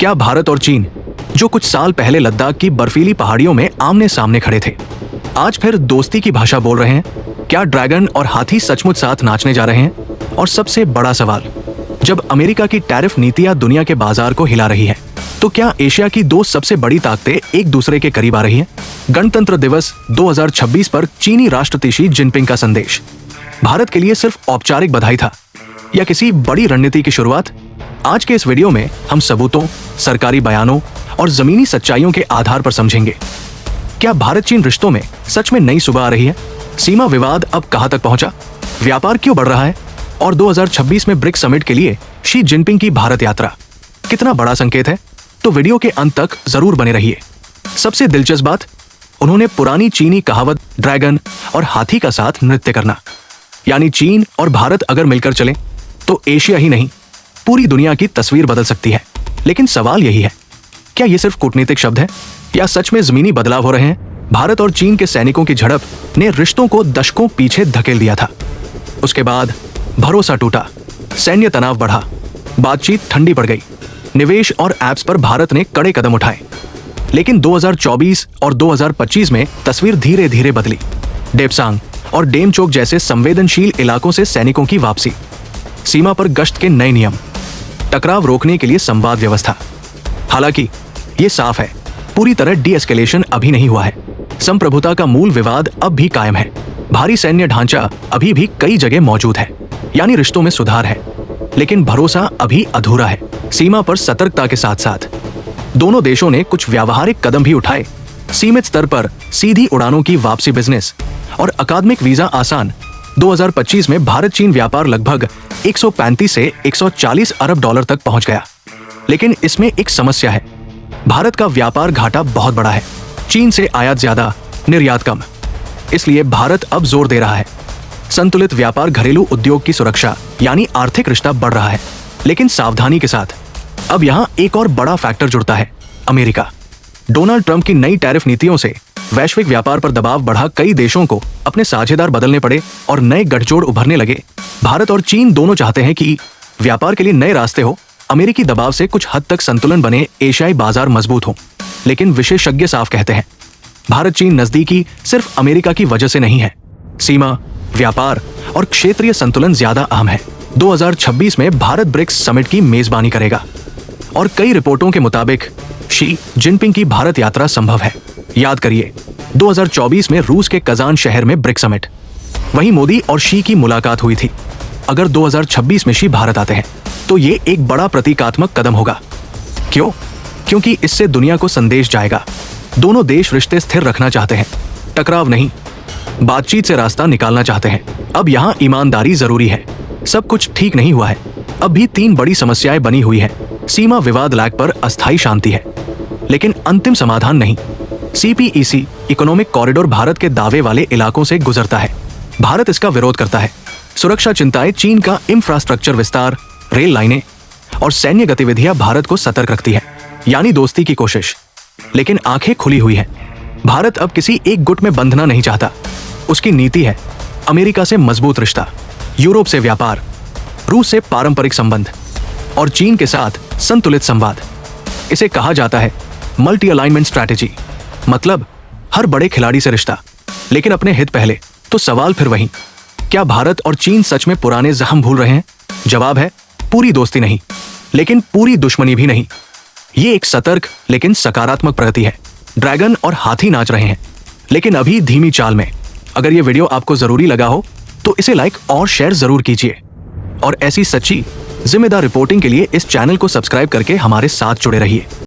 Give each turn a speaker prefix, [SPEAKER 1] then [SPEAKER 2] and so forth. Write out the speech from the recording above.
[SPEAKER 1] क्या भारत और चीन, जो कुछ साल पहले लद्दाख की बर्फीली पहाड़ियों में आमने सामने खड़े थे, आज फिर दोस्ती की भाषा बोल रहे हैं? क्या ड्रैगन और हाथी सचमुच साथ नाचने जा रहे हैं? और सबसे बड़ा सवाल, जब अमेरिका की टैरिफ नीतियां दुनिया के बाजार को हिला रही है, तो क्या एशिया की दो सबसे बड़ी ताकतें एक दूसरे के करीब आ रही हैं? गणतंत्र दिवस 2026 पर चीनी राष्ट्रपति शी जिनपिंग का संदेश भारत के लिए सिर्फ औपचारिक बधाई था या किसी बड़ी रणनीति की शुरुआत? आज के इस वीडियो में हम सबूतों, सरकारी बयानों और जमीनी सच्चाइयों के आधार पर समझेंगे। क्या भारत चीन रिश्तों में सच में नई सुबह आ रही है? सीमा विवाद अब कहां तक पहुंचा? व्यापार क्यों बढ़ रहा है? और 2026 में ब्रिक्स समिट के लिए शी जिनपिंग की भारत यात्रा कितना बड़ा संकेत है? तो वीडियो के अंत तक जरूर बने रहिए। सबसे दिलचस्प बात, उन्होंने पुरानी चीनी कहावत ड्रैगन और हाथी का साथ नृत्य करना, यानी चीन और भारत अगर मिलकर चलें तो एशिया ही नहीं पूरी दुनिया की तस्वीर बदल सकती है। लेकिन सवाल यही है, क्या ये सिर्फ कूटनीतिक शब्द है या सच में जमीनी बदलाव हो रहे हैं? भारत और चीन के सैनिकों की झड़प ने रिश्तों को दशकों पीछे धकेल दिया था। उसके बाद भरोसा टूटा, सैन्य तनाव बढ़ा, बातचीत ठंडी पड़ गई, निवेश और ऐप्स पर भारत ने कड़े कदम उठाए। लेकिन 2024 और 2025 में तस्वीर धीरे धीरे बदली। डेप्सांग और डेमचोक जैसे संवेदनशील इलाकों से सैनिकों की वापसी, सीमा पर गश्त के नए नियम, टकराव रोकने के लिए संवाद व्यवस्था। हालांकि ये साफ है, पूरी तरह डी-एस्केलेशन अभी नहीं हुआ है। संप्रभुता का मूल विवाद अब भी कायम है। भारी सैन्य ढांचा अभी भी कई जगह मौजूद है, यानी रिश्तों में सुधार है, लेकिन भरोसा अभी अधूरा है। सीमा पर सतर्कता के साथ साथ दोनों देशों ने कुछ व्यावहारिक कदम भी उठाए। सीमित स्तर पर सीधी उड़ानों की वापसी, बिजनेस और अकादमिक वीजा आसान। 2025 में भारत चीन व्यापार लगभग 135 से 140 अरब डॉलर तक पहुंच गया। लेकिन इसमें एक समस्या है, भारत का व्यापार घाटा बहुत बड़ा है। चीन से आयात ज्यादा, निर्यात कम। इसलिए भारत अब जोर दे रहा है संतुलित व्यापार, घरेलू उद्योग की सुरक्षा, यानी आर्थिक रिश्ता बढ़ रहा है। लेकिन सावधानी के साथ, अब यहाँ एक और बड़ा फैक्टर जुड़ता है, अमेरिका। डोनाल्ड ट्रंप की नई टैरिफ नीतियों से वैश्विक व्यापार पर दबाव बढ़ा, कई देशों को अपने साझेदार बदलने पड़े और नए गठजोड़ उभरने लगे। भारत और चीन दोनों चाहते हैं कि व्यापार के लिए नए रास्ते हो, अमेरिकी दबाव से कुछ हद तक संतुलन बने, एशियाई बाजार मजबूत हो। लेकिन विशेषज्ञ साफ कहते हैं, भारत चीन नजदीकी सिर्फ अमेरिका की वजह से नहीं है। सीमा, व्यापार और क्षेत्रीय संतुलन ज्यादा अहम है। 2026 में भारत ब्रिक्स समिट की मेजबानी करेगा और कई रिपोर्टों के मुताबिक शी जिनपिंग की भारत यात्रा संभव है। याद करिए, 2024 में रूस के कजान शहर में ब्रिक्स समिट, वहीं मोदी और शी की मुलाकात हुई थी। अगर 2026 में शी भारत आते हैं तो ये एक बड़ा प्रतीकात्मक कदम होगा। क्यों? क्योंकि इससे दुनिया को संदेश जाएगा, दोनों देश रिश्ते स्थिर रखना चाहते हैं, टकराव नहीं, बातचीत से रास्ता निकालना चाहते हैं। अब यहाँ ईमानदारी जरूरी है। सब कुछ ठीक नहीं हुआ है, अब भी 3 बड़ी समस्याएं बनी हुई है। सीमा विवाद लैग पर अस्थायी शांति है, लेकिन अंतिम समाधान नहीं। CPEC इकोनॉमिक कॉरिडोर भारत के दावे वाले इलाकों से गुजरता है, भारत इसका विरोध करता है। सुरक्षा चिंताएं, चीन का इंफ्रास्ट्रक्चर विस्तार, रेल लाइनें और सैन्य गतिविधियां भारत को सतर्क रखती है, यानी दोस्ती की कोशिश। लेकिन आंखें खुली हुई है, भारत अब किसी एक गुट में बंधना नहीं चाहता। उसकी नीति है अमेरिका से मजबूत रिश्ता, यूरोप से व्यापार, रूस से पारंपरिक संबंध और चीन के साथ संतुलित संवाद। इसे कहा जाता है मल्टी अलाइनमेंट स्ट्रैटेजी, मतलब हर बड़े खिलाड़ी से रिश्ता, लेकिन अपने हित पहले। तो सवाल फिर वही, क्या भारत और चीन सच में पुराने जख्म भूल रहे हैं? जवाब है, पूरी दोस्ती नहीं, लेकिन पूरी दुश्मनी भी नहीं। ये एक सतर्क लेकिन सकारात्मक प्रगति है। ड्रैगन और हाथी नाच रहे हैं, लेकिन अभी धीमी चाल में। अगर ये वीडियो आपको जरूरी लगा हो तो इसे लाइक और शेयर जरूर कीजिए, और ऐसी सच्ची जिम्मेदार रिपोर्टिंग के लिए इस चैनल को सब्सक्राइब करके हमारे साथ जुड़े रहिए।